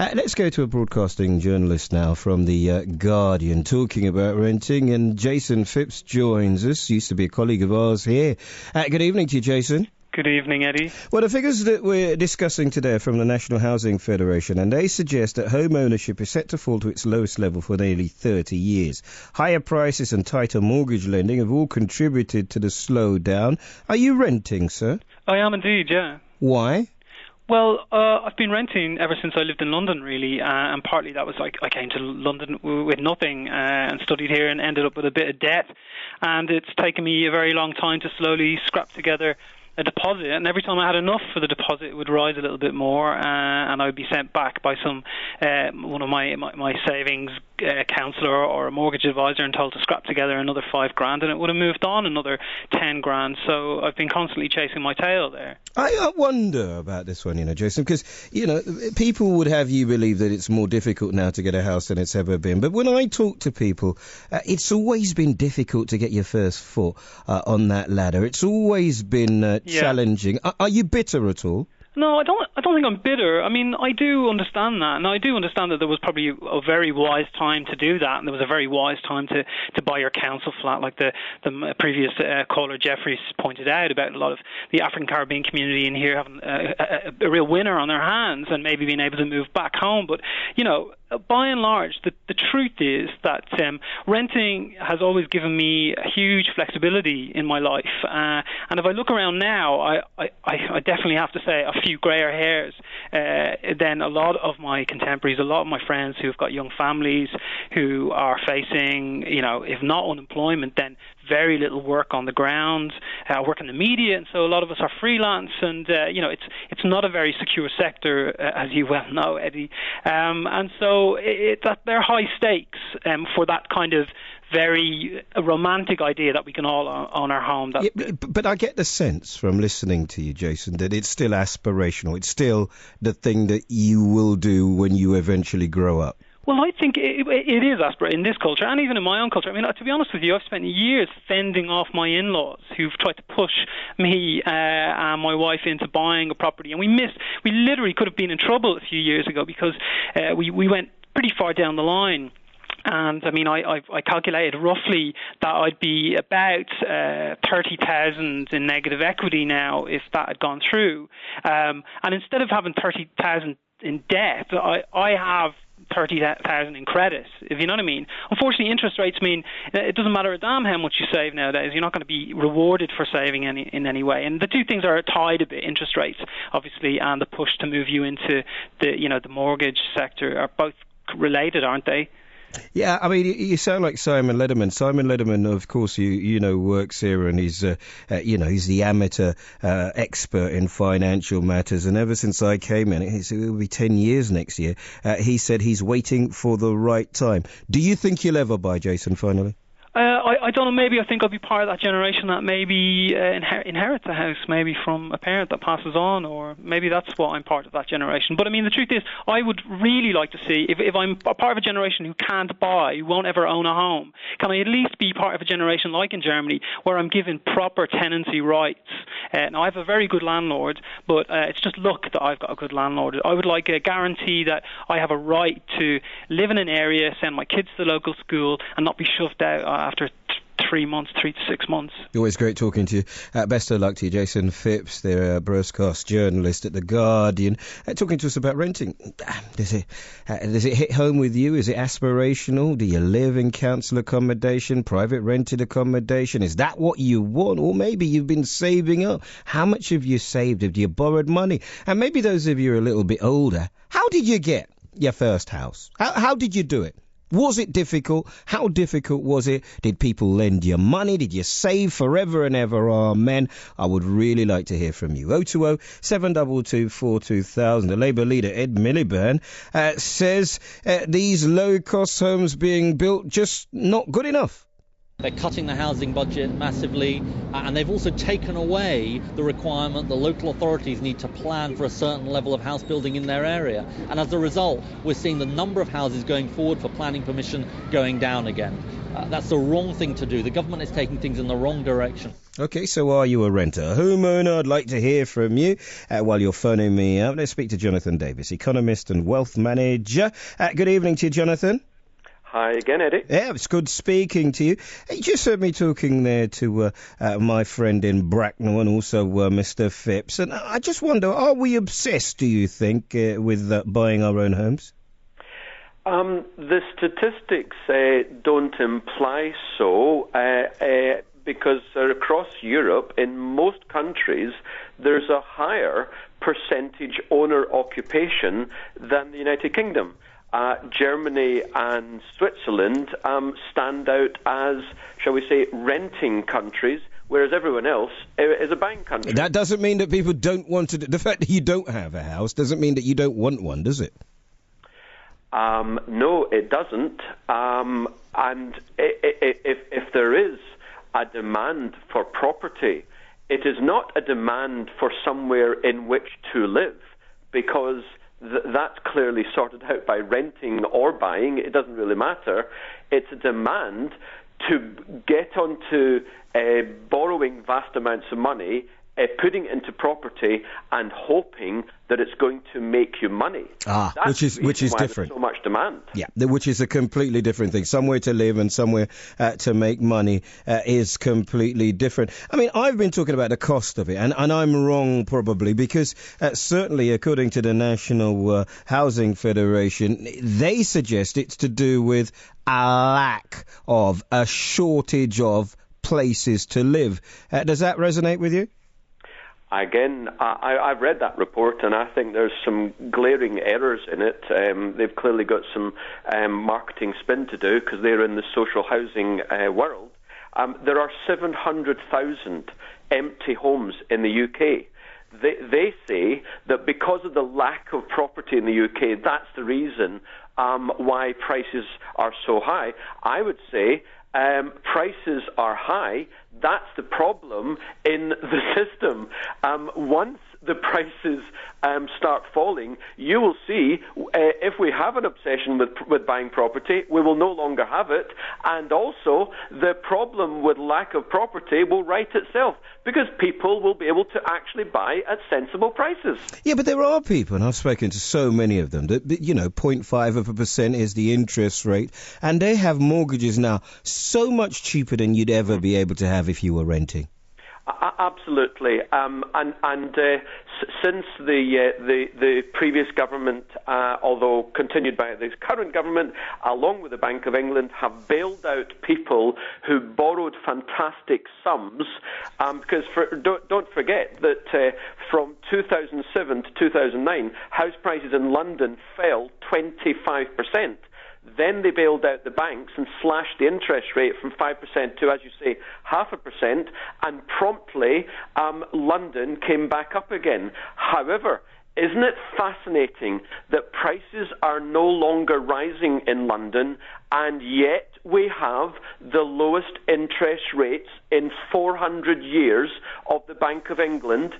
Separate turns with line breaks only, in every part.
Let's go to a broadcasting journalist now from the Guardian talking about renting, and Jason Phipps joins us, used to be a colleague of ours here. Good evening to you, Jason.
Good evening, Eddie.
Well, the figures that we're discussing today are from the National Housing Federation, and they suggest that home ownership is set to fall to its lowest level for nearly 30 years. Higher prices and tighter mortgage lending have all contributed to the slowdown. Are you renting, sir?
I am indeed, yeah.
Why?
Well, I've been renting ever since I lived in London, really, and partly that was like I came to London with nothing and studied here and ended up with a bit of debt, and it's taken me a very long time to slowly scrap together a deposit, and every time I had enough for the deposit, it would rise a little bit more, and I would be sent back by some one of my savings counsellor or a mortgage advisor and told to scrap together another $5,000, and it would have moved on another $10,000. So I've been constantly chasing my tail there.
I wonder about this one, Jason, because people would have you believe that it's more difficult now to get a house than it's ever been. But when I talk to people, it's always been difficult to get your first foot on that ladder. It's always been challenging. Are you bitter at all?
No, I don't think I'm bitter. I mean, I do understand that, and I do understand that there was probably a very wise time to do that, and there was a very wise time to buy your council flat, like the previous caller Jeffries pointed out about a lot of the African Caribbean community in here having a real winner on their hands and maybe being able to move back home. But by and large, the truth is that renting has always given me a huge flexibility in my life, and if I look around now, I definitely have to say a few grayer hairs than a lot of my contemporaries, a lot of my friends who've got young families who are facing, if not unemployment, then very little work on the ground, work in the media, and so a lot of us are freelance, and it's not a very secure sector, as you well know, Eddie, and so they're high stakes for that kind of very romantic idea that we can all own our home.
But I get the sense from listening to you, Jason, that it's still aspirational. It's still the thing that you will do when you eventually grow up.
Well, I think it is aspirational in this culture, and even in my own culture. I mean, to be honest with you, I've spent years fending off my in-laws who've tried to push me and my wife into buying a property, and we literally could have been in trouble a few years ago because we went pretty far down the line. And I mean, I calculated roughly that I'd be about 30,000 in negative equity now if that had gone through. And instead of having 30,000 in debt, I have 30,000 in credit, if you know what I mean. Unfortunately, interest rates mean it doesn't matter a damn how much you save nowadays. You're not going to be rewarded for saving in any way. And the two things are tied a bit: interest rates, obviously, and the push to move you into the mortgage sector are both related, aren't they?
Yeah, I mean, you sound like Simon Lederman. Simon Lederman, of course, works here, and he's the amateur expert in financial matters. And ever since I came in, it will be 10 years next year. He said he's waiting for the right time. Do you think you'll ever buy, Jason? Finally.
I don't know, maybe I think I'll be part of that generation that maybe inherits a house, maybe from a parent that passes on, or maybe that's why I'm part of that generation. But I mean, the truth is, I would really like to see, if I'm a part of a generation who can't buy, who won't ever own a home, can I at least be part of a generation like in Germany, where I'm given proper tenancy rights? Now, I have a very good landlord, but it's just luck that I've got a good landlord. I would like a guarantee that I have a right to live in an area, send my kids to the local school, and not be shoved out after 3 to 6 months.
Always great talking to you. Best of luck to you, Jason Phipps. They're a broadcast journalist at The Guardian, talking to us about renting. Does it hit home with you? Is it aspirational? Do you live in council accommodation, private rented accommodation? Is that what you want? Or maybe you've been saving up. How much have you saved? Have you borrowed money? And maybe those of you who are a little bit older, how did you get your first house? How did you do it? Was it difficult? How difficult was it? Did people lend you money? Did you save forever and ever? Amen. I would really like to hear from you. 020 722 42000. The Labour leader, Ed Miliband, says these low-cost homes being built just not good enough.
They're cutting the housing budget massively, and they've also taken away the requirement that local authorities need to plan for a certain level of house building in their area. And as a result, we're seeing the number of houses going forward for planning permission going down again. That's the wrong thing to do. The government is taking things in the wrong direction.
Okay, so are you a renter? A homeowner? I'd like to hear from you while you're phoning me up. Let's speak to Jonathan Davis, economist and wealth manager. Good evening to you, Jonathan.
Hi again, Eddie.
Yeah, it's good speaking to you. You just heard me talking there to my friend in Bracknell and also Mr. Phipps. And I just wonder, are we obsessed, do you think, with buying our own homes?
The statistics don't imply so, because across Europe, in most countries, there's a higher percentage owner occupation than the United Kingdom. Germany and Switzerland stand out as, shall we say, renting countries, whereas everyone else is a buying country.
That doesn't mean that people don't want to. The fact that you don't have a house doesn't mean that you don't want one, does it?
No, it doesn't. And if there is a demand for property, it is not a demand for somewhere in which to live, because that's clearly sorted out by renting or buying. It doesn't really matter. It's a demand to get onto borrowing vast amounts of money, putting it into property and hoping that it's going to make you money.
Which is different.
There's so much demand.
Yeah, which is a completely different thing. Somewhere to live and somewhere to make money is completely different. I mean, I've been talking about the cost of it, and I'm wrong probably, because certainly according to the National Housing Federation, they suggest it's to do with a shortage of places to live. Does that resonate with you?
Again, I've read that report, and I think there's some glaring errors in it. They've clearly got some marketing spin to do, because they're in the social housing world. There are 700,000 empty homes in the UK. They say that because of the lack of property in the UK, that's the reason why prices are so high. I would say prices are high. That's the problem in the system. Once the prices start falling, you will see if we have an obsession with buying property, we will no longer have it. And also, the problem with lack of property will right itself, because people will be able to actually buy at sensible prices.
Yeah, but there are people, and I've spoken to so many of them, that 0.5% is the interest rate, and they have mortgages now so much cheaper than you'd ever be able to have if you were renting.
Absolutely, since the previous government, although continued by this current government, along with the Bank of England, have bailed out people who borrowed fantastic sums. Because don't forget that from 2007 to 2009, house prices in London fell 25%. Then they bailed out the banks and slashed the interest rate from 5% to, as you say, 0.5%, and promptly London came back up again. However, isn't it fascinating that prices are no longer rising in London, and yet we have the lowest interest rates in 400 years of the Bank of England?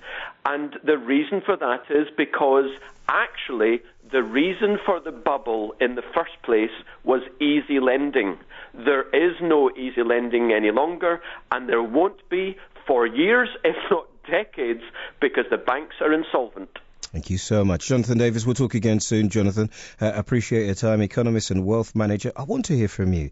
And the reason for that is because actually the reason for the bubble in the first place was easy lending. There is no easy lending any longer, and there won't be for years, if not decades, because the banks are insolvent.
Thank you so much. Jonathan Davis, we'll talk again soon. Jonathan, appreciate your time. Economist and wealth manager. I want to hear from you.